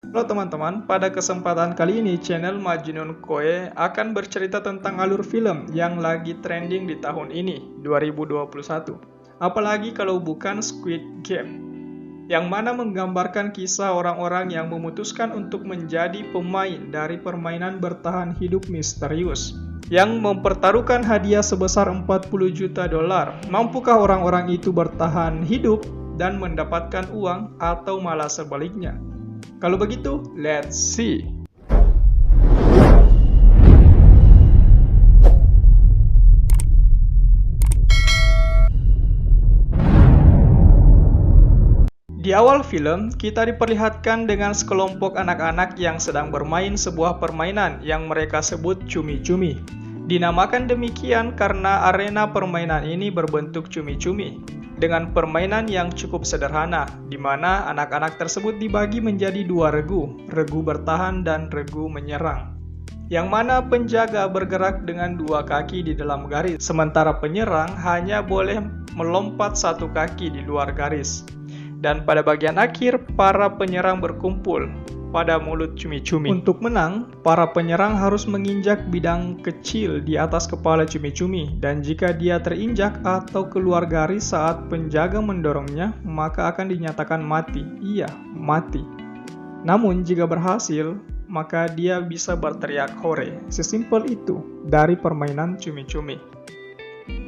Halo teman-teman, pada kesempatan kali ini channel Majnun Koe akan bercerita tentang alur film yang lagi trending di tahun ini, 2021. Apalagi kalau bukan Squid Game, yang mana menggambarkan kisah orang-orang yang memutuskan untuk menjadi pemain dari permainan bertahan hidup misterius yang mempertaruhkan hadiah sebesar 40 juta dolar. Mampukah orang-orang itu bertahan hidup dan mendapatkan uang atau malah sebaliknya? Kalau begitu, let's see. Di awal film, kita diperlihatkan dengan sekelompok anak-anak yang sedang bermain sebuah permainan yang mereka sebut cumi-cumi. Dinamakan demikian karena arena permainan ini berbentuk cumi-cumi, dengan permainan yang cukup sederhana, di mana anak-anak tersebut dibagi menjadi dua regu bertahan dan regu menyerang. Yang mana penjaga bergerak dengan dua kaki di dalam garis, sementara penyerang hanya boleh melompat satu kaki di luar garis. Dan pada bagian akhir, para penyerang berkumpul pada mulut cumi-cumi. Untuk menang, para penyerang harus menginjak bidang kecil di atas kepala cumi-cumi, dan jika dia terinjak atau keluar garis saat penjaga mendorongnya, maka akan dinyatakan mati. Iya, mati. Namun jika berhasil, maka dia bisa berteriak hore. Sesimpel itu dari permainan cumi-cumi.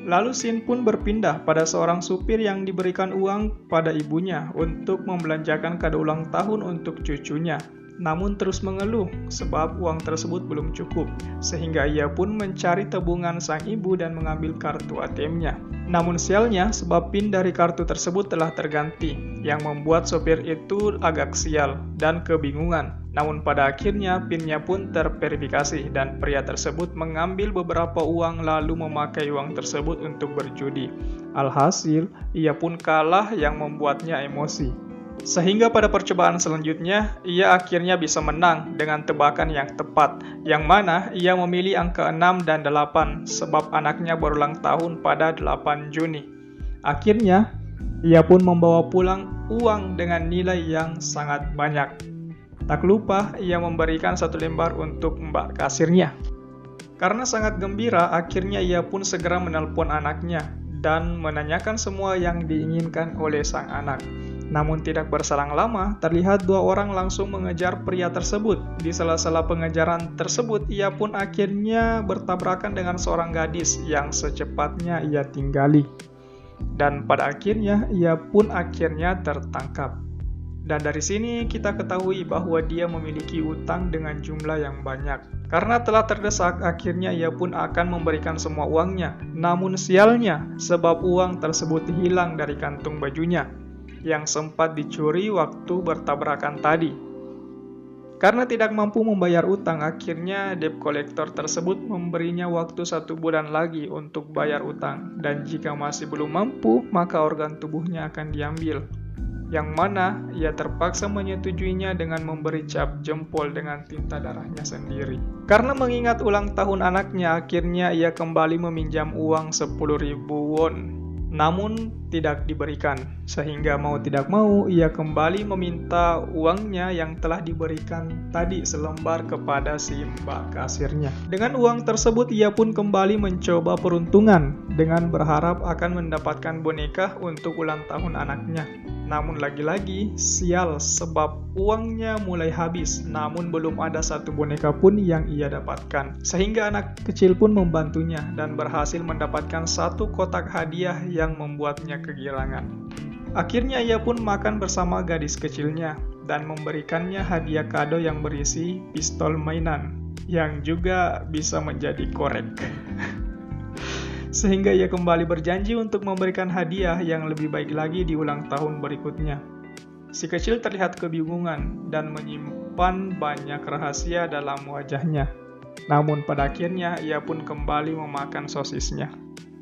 Lalu scene pun berpindah pada seorang supir yang diberikan uang pada ibunya untuk membelanjakan kado ulang tahun untuk cucunya. Namun terus mengeluh sebab uang tersebut belum cukup, sehingga ia pun mencari tabungan sang ibu dan mengambil kartu ATM-nya. Namun sialnya, sebab PIN dari kartu tersebut telah terganti, yang membuat sopir itu agak sial dan kebingungan. Namun pada akhirnya PIN-nya pun terverifikasi dan pria tersebut mengambil beberapa uang lalu memakai uang tersebut untuk berjudi. Alhasil, ia pun kalah yang membuatnya emosi. Sehingga pada percobaan selanjutnya, ia akhirnya bisa menang dengan tebakan yang tepat, yang mana ia memilih angka 6 dan 8 sebab anaknya berulang tahun pada 8 Juni. Akhirnya, ia pun membawa pulang uang dengan nilai yang sangat banyak. Tak lupa, ia memberikan satu lembar untuk mbak kasirnya. Karena sangat gembira, akhirnya ia pun segera menelpon anaknya dan menanyakan semua yang diinginkan oleh sang anak. Namun tidak berselang lama, terlihat dua orang langsung mengejar pria tersebut. Di sela-sela pengejaran tersebut, ia pun akhirnya bertabrakan dengan seorang gadis yang secepatnya ia tinggali. Dan pada akhirnya, ia pun akhirnya tertangkap. Dan dari sini kita ketahui bahwa dia memiliki utang dengan jumlah yang banyak. Karena telah terdesak, akhirnya ia pun akan memberikan semua uangnya. Namun sialnya, sebab uang tersebut hilang dari kantung bajunya yang sempat dicuri waktu bertabrakan tadi. Karena tidak mampu membayar utang, akhirnya debt collector tersebut memberinya waktu 1 bulan lagi untuk bayar utang. Dan jika masih belum mampu, maka organ tubuhnya akan diambil. Yang mana ia terpaksa menyetujuinya dengan memberi cap jempol dengan tinta darahnya sendiri. Karena mengingat ulang tahun anaknya, akhirnya ia kembali meminjam uang 10.000 won. Namun tidak diberikan, sehingga mau tidak mau ia kembali meminta uangnya yang telah diberikan tadi selembar kepada si mbak kasirnya. Dengan uang tersebut ia pun kembali mencoba peruntungan dengan berharap akan mendapatkan boneka untuk ulang tahun anaknya. Namun lagi-lagi sial sebab uangnya mulai habis, namun belum ada satu boneka pun yang ia dapatkan. Sehingga anak kecil pun membantunya dan berhasil mendapatkan satu kotak hadiah yang membuatnya kegirangan. Akhirnya ia pun makan bersama gadis kecilnya dan memberikannya hadiah kado yang berisi pistol mainan yang juga bisa menjadi korek. Sehingga ia kembali berjanji untuk memberikan hadiah yang lebih baik lagi di ulang tahun berikutnya. Si kecil terlihat kebingungan dan menyimpan banyak rahasia dalam wajahnya. Namun pada akhirnya ia pun kembali memakan sosisnya.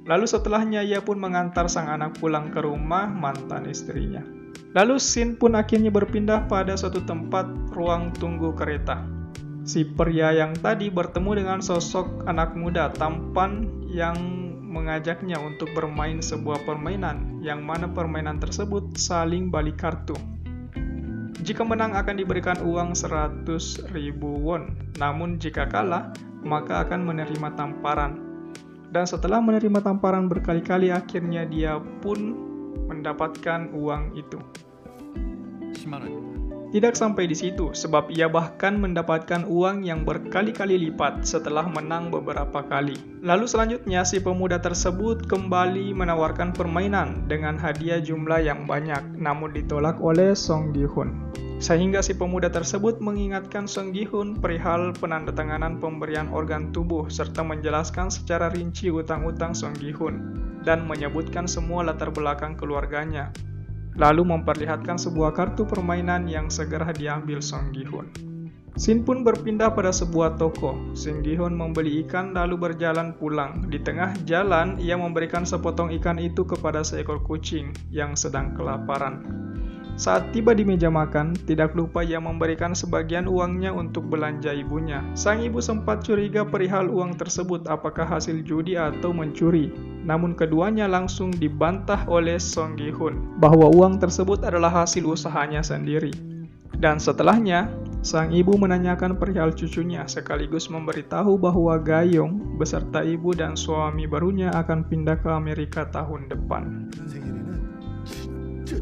Lalu setelahnya ia pun mengantar sang anak pulang ke rumah mantan istrinya. Lalu scene pun akhirnya berpindah pada suatu tempat ruang tunggu kereta. Si pria yang tadi bertemu dengan sosok anak muda tampan yang mengajaknya untuk bermain sebuah permainan, yang mana permainan tersebut saling balik kartu. Jika menang akan diberikan uang 100.000 won, namun jika kalah maka akan menerima tamparan. Dan setelah menerima tamparan berkali-kali akhirnya dia pun mendapatkan uang itu. Tidak sampai di situ, sebab ia bahkan mendapatkan uang yang berkali-kali lipat setelah menang beberapa kali. Lalu selanjutnya si pemuda tersebut kembali menawarkan permainan dengan hadiah jumlah yang banyak, namun ditolak oleh Song Gi-hun. Sehingga si pemuda tersebut mengingatkan Song Gi-hun perihal penandatanganan pemberian organ tubuh serta menjelaskan secara rinci utang-utang Song Gi-hun dan menyebutkan semua latar belakang keluarganya. Lalu memperlihatkan sebuah kartu permainan yang segera diambil Song Gi-hun. Shin pun berpindah pada sebuah toko. Song Gi-hun membeli ikan lalu berjalan pulang. Di tengah jalan, ia memberikan sepotong ikan itu kepada seekor kucing yang sedang kelaparan. Saat tiba di meja makan, tidak lupa ia memberikan sebagian uangnya untuk belanja ibunya. Sang ibu sempat curiga perihal uang tersebut apakah hasil judi atau mencuri. Namun keduanya langsung dibantah oleh Song Gi-hun bahwa uang tersebut adalah hasil usahanya sendiri. Dan setelahnya, sang ibu menanyakan perihal cucunya sekaligus memberitahu bahwa Ga-yong beserta ibu dan suami barunya akan pindah ke Amerika tahun depan.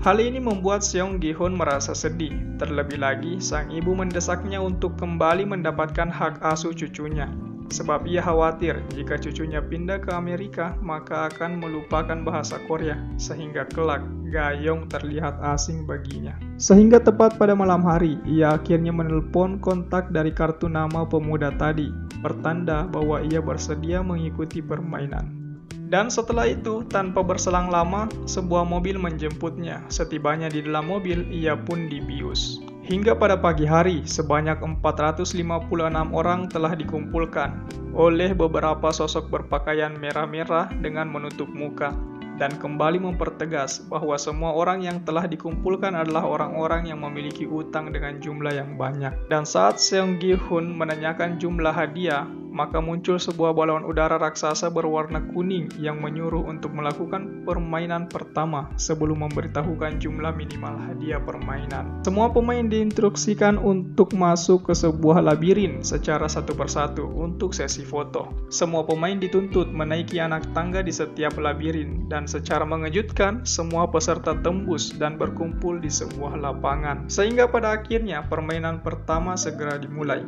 Hal ini membuat Song Gi-hun merasa sedih. Terlebih lagi, sang ibu mendesaknya untuk kembali mendapatkan hak asuh cucunya. Sebab ia khawatir jika cucunya pindah ke Amerika, maka akan melupakan bahasa Korea, sehingga kelak Ga-yong terlihat asing baginya. Sehingga tepat pada malam hari, ia akhirnya menelpon kontak dari kartu nama pemuda tadi, pertanda bahwa ia bersedia mengikuti permainan. Dan setelah itu, tanpa berselang lama, sebuah mobil menjemputnya. Setibanya di dalam mobil, ia pun dibius. Hingga pada pagi hari, sebanyak 456 orang telah dikumpulkan oleh beberapa sosok berpakaian merah-merah dengan menutup muka. Dan kembali mempertegas bahwa semua orang yang telah dikumpulkan adalah orang-orang yang memiliki utang dengan jumlah yang banyak. Dan saat Song Gi-hun menanyakan jumlah hadiah, maka muncul sebuah balon udara raksasa berwarna kuning yang menyuruh untuk melakukan permainan pertama sebelum memberitahukan jumlah minimal hadiah permainan. Semua pemain diinstruksikan untuk masuk ke sebuah labirin secara satu persatu untuk sesi foto. Semua pemain dituntut menaiki anak tangga di setiap labirin dan secara mengejutkan semua peserta tembus dan berkumpul di sebuah lapangan. Sehingga pada akhirnya permainan pertama segera dimulai.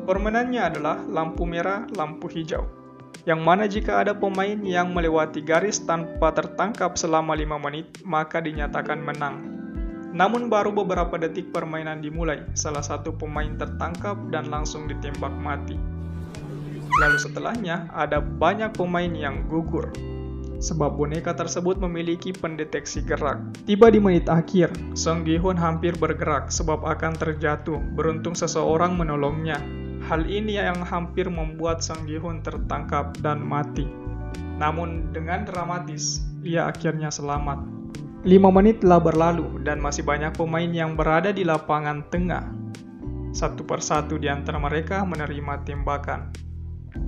Permainannya adalah lampu merah, lampu hijau. Yang mana jika ada pemain yang melewati garis tanpa tertangkap selama 5 menit, maka dinyatakan menang. Namun baru beberapa detik permainan dimulai, salah satu pemain tertangkap dan langsung ditembak mati. Lalu setelahnya ada banyak pemain yang gugur, sebab boneka tersebut memiliki pendeteksi gerak. Tiba di menit akhir, Song Gi-hun hampir bergerak sebab akan terjatuh. Beruntung seseorang menolongnya. Hal ini yang hampir membuat Song Gi-hun tertangkap dan mati. Namun dengan dramatis, ia akhirnya selamat. 5 menit telah berlalu dan masih banyak pemain yang berada di lapangan tengah. Satu persatu di antara mereka menerima tembakan.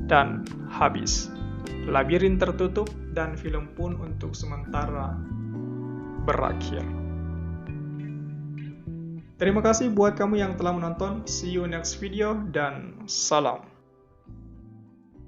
Dan habis. Labirin tertutup dan film pun untuk sementara berakhir. Terima kasih buat kamu yang telah menonton. See you next video dan salam.